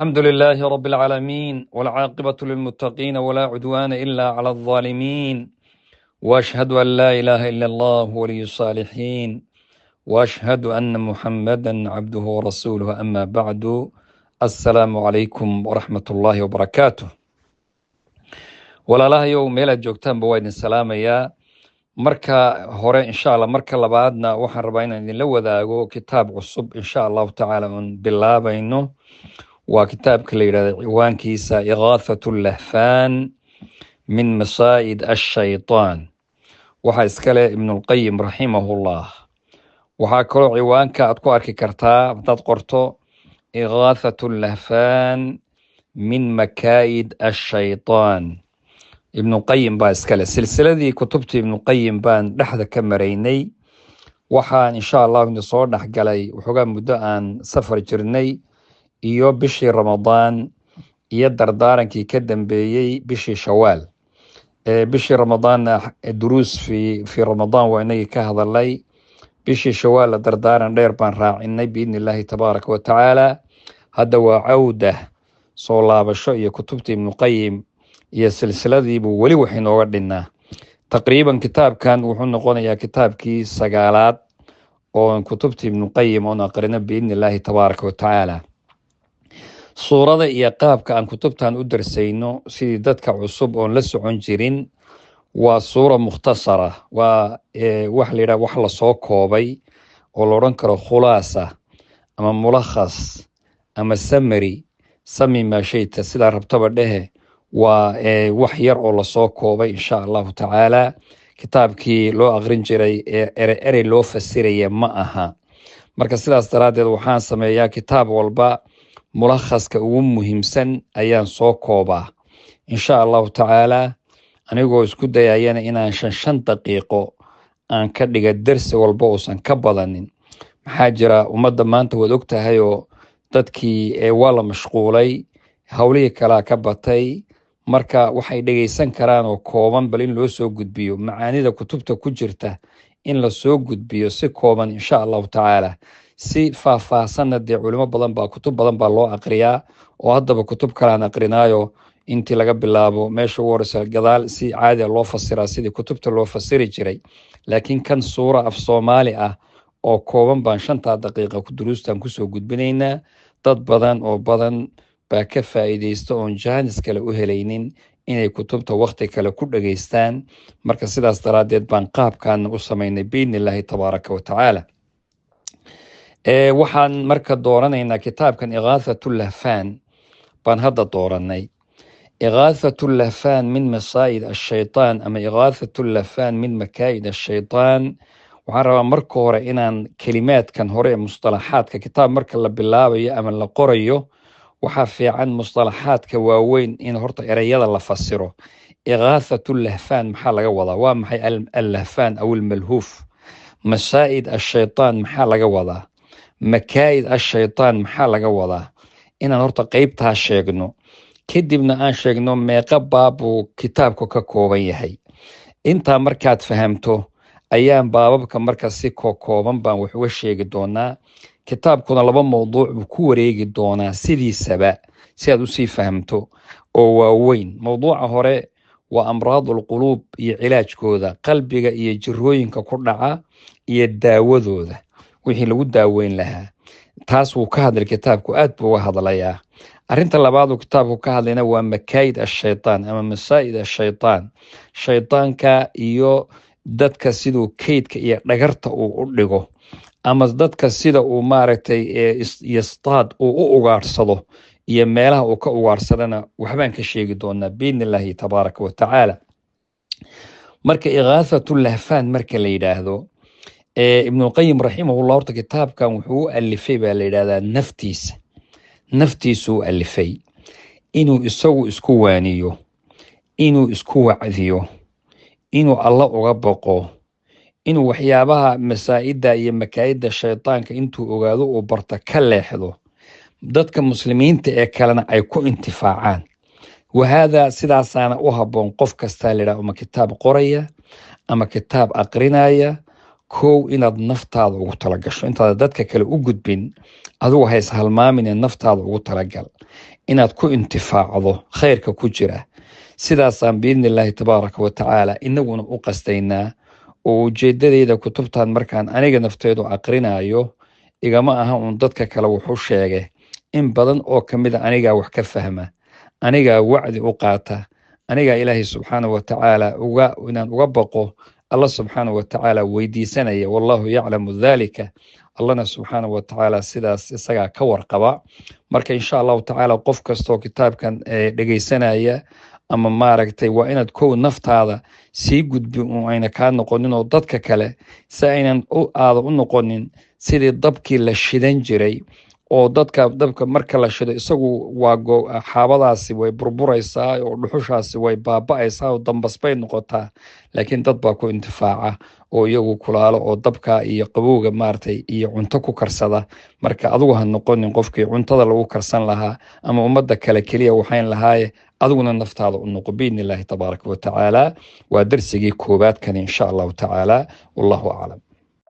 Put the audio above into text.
الحمد لله رب العالمين والعاقبة للمتقين ولا عدوان إلا على الظالمين وأشهد أن لا إله إلا الله ولي الصالحين وأشهد أن محمدا عبده ورسوله أما بعد السلام عليكم ورحمة الله وبركاته walaalahayow meelaad joogtaanba waa idin salaamayaa marka hore insha allah marka labaadna waxaan rabaa inaan idinla wadaago kitaab cusub insha allahu tacaala oon bilaabayno waa kitaabka la yidhahda ciwaankiisa igaathatu lahfaan min masaa'id ashaytaan waxaa iskale ibnulqayim raximahullah. waxaa kaloo ciwaanka aad ku arki kartaa hadaad qorto igaathatu lahfaan min makaa'id ashaytaan. ibnuqayim baa iskale silsiladii kutubta ibnuqayim baan dhexda ka maraynay. waxaan insha allahu idin soo dhexgalay waxoogaa muddo aan safar jirnay iyo bishii ramadaan iyo dardaarankii ka dambeeyey bishii shawaal. bishii ramadaanna duruus fi ramadaan waa inagii ka hadalay. bishii shawaal dardaaran dheer baan raacinay biidni illaahi tabaaraka watacaala. hadda waa cawda soo laabasho iyo kutubta ibnuqayim iyo silsiladiibuu weli wax inooga dhinnaa. taqriiban kitaabkan wuxuu noqonayaa kitaabkii 9aad oo kutubta ibnuqayim oon aqrino biidni illaahi tabaaraka watacaala. suurada iyo qaabka aan kutubtan u darsayno sidii dadka cusub oon la socon jirin waa suura mukhtasara, waa wax la yidhaha wax lasoo koobay oo la odhan karo khulaasa ama mulakhas ama samary, sami maa shayta sidaa rabtaba dhehe. waa wax yar oo lasoo koobay insha allahu tacaala. kitaabkii loo aqrin jiray erey loo fasiraya ma aha. marka sidaas daraaddeed waxaan sameeyaa kitaab walba mulakhaska ugu muhiimsan ayaan soo koobaa insha allahu tacaala, anigoo isku dayayana inaan 5 daqiiqo aan ka dhiga dersi walba uusan ka badanin. maxaa jira ummadda maanta waad og tahay oo dadkii waa la mashquulay, howlihii kalaa ka batay. marka waxay dhegaysan karaan oo kooban bal in loo soo gudbiyo macaanida kutubta ku jirta in la soo gudbiyo si kooban insha allahu tacaala. si faahfaahsanna dee culimo badan baa kutub badan baa loo aqriyaa oo haddaba kutub kalaan aqrinaayo intii laga bilaabo meesha ugu horeysa gadaal si caadi loo fasiraa sidii kutubta loo fasiri jiray. laakiin kan suura af soomaali ah oo kooban baan 5 daqiiqa duruustan kusoo gudbinaynaa. dad badan oo badan baa ka faa'iideysta oon jaanis kale u helaynin inay kutubta waqti kale ku dhageystaan. marka sidaas daraaddeed baan qaabkan u samaynay biidni illaahi tabaaraka watacaala. waxaan marka dooranaynaa kitaabkan igaathatu lahfaan baan hadda dooranay. igaathatu lahfaan min masaa'id ashaytaan ama igaathatu lahfaan min makaa'id ashaytaan. waxaan rabaa marka hore inaan kelimaadkan hore ee mustalaxaadka kitaab marka la bilaabayo ama la qorayo waxaa fiican mustalaxaadka waaweyn in horta ereyada la fasiro. igaathatu lahfaan maxaa laga wadaa? waa maxay allahfaan aw almalhuuf? masaa'id ashaytaan maxaa laga wadaa? makaa'id ashaytaan maxaa laga wadaa? inaan horta qeybtaa sheegno, kadibna aan sheegno meeqa baabuu kitaabku ka kooban yahay. intaa markaad fahamto ayaan baababka marka si kooban baan wax uga sheegi doonaa. kitaabkuna 2 mawduuc buu ku wareegi doonaa sidiisaba si aad usii fahamto oo waaweyn. mawduuca hore waa amraadul quluub iyo cilaajkooda, qalbiga iyo jirooyinka ku dhaca iyo daawadooda, wixii lagu daaweyn lahaa. taas wuu ka hadlay kitaabku, aad buu uga hadlayaa. arrinta labaad uu kitaabku ka hadlayna waa makaa'id ashaytaan ama masaa'id ashaytaan. shaytaanka iyo dadka siduu kaydka iyo dhagarta uu u dhigo, ama dadka sida uu maaragtay yastaad uu u ugaarsado iyo meelaha uu ka ugaarsadana waxbaan ka sheegi doonaa biidni illaahi tabaaraka watacaala. marka igaathatu lahfaan marka la yidhaahdo ibnulqayim raximahullah horta kitaabkan wuxuu u alifay baa la yidhahdaa naftiisuu alifay inuu isagu isku waaniyo, inuu isku wacdiyo, inuu alla uga boqo, inuu waxyaabaha masaa'ida iyo makaa'ida shaytaanka intuu ogaado uu barta ka leexdo, dadka muslimiinta ee kalena ay ku intifaacaan. wahaadaa sidaasaana u habboon qof kastaa la yidhaha ama kitaab qoraya ama kitaab aqrinaya. inaad naftaada ugu talagasho intaada dadka kale u gudbin, adigu hays halmaamin naftaada ugu talagal inaad ku intifaacdo khayrka ku jira. sidaasaan biidni illaahi tabaaraka wa tacaala inaguna u qastaynaa. oo ujeedadeyda kutubtan markaan aniga nafteedu aqrinayo igama aha un dadka kale wuxuu sheegay, in badan oo kamid a anigaa wax ka fahma, anigaa wacdi u qaata, anigaa ilaahay subxaanahu wa tacaala inaan uga baqo alla subxaanahu wa tacaala weydiisanaya. wallahu yaclamu dhalika, allana subxaanahu wa tacaala sidaas isagaa ka warqaba. marka insha allahu tacaala qof kastoo kitaabkan dhegeysanaya ama maaragtay waa inaad kow naftaada sii gudbi ayna kaa noqonin, oo dadka kale si aynan aada u noqonin sidii dabkii la shidan jiray. oo dabka marka la shido isagu waa xaabadaasi way burburaysaa oo dhuxushaasi way baaba'aysaa oo dambas bay noqotaa, laakiin dad baa ku intifaaca oo iyagu kulaalo oo dabka iyo qabowga maaragtay iyo cunto ku karsada. marka adigu ha noqonin qofkii cuntada lagu karsan lahaa ama ummadda kale keliya waxayn lahaaye, adiguna naftaada u noqo biidni illaahi tabaaraka wa tacaala. waa darsigii koobaad kan insha allahu tacaala. wallahu aclam.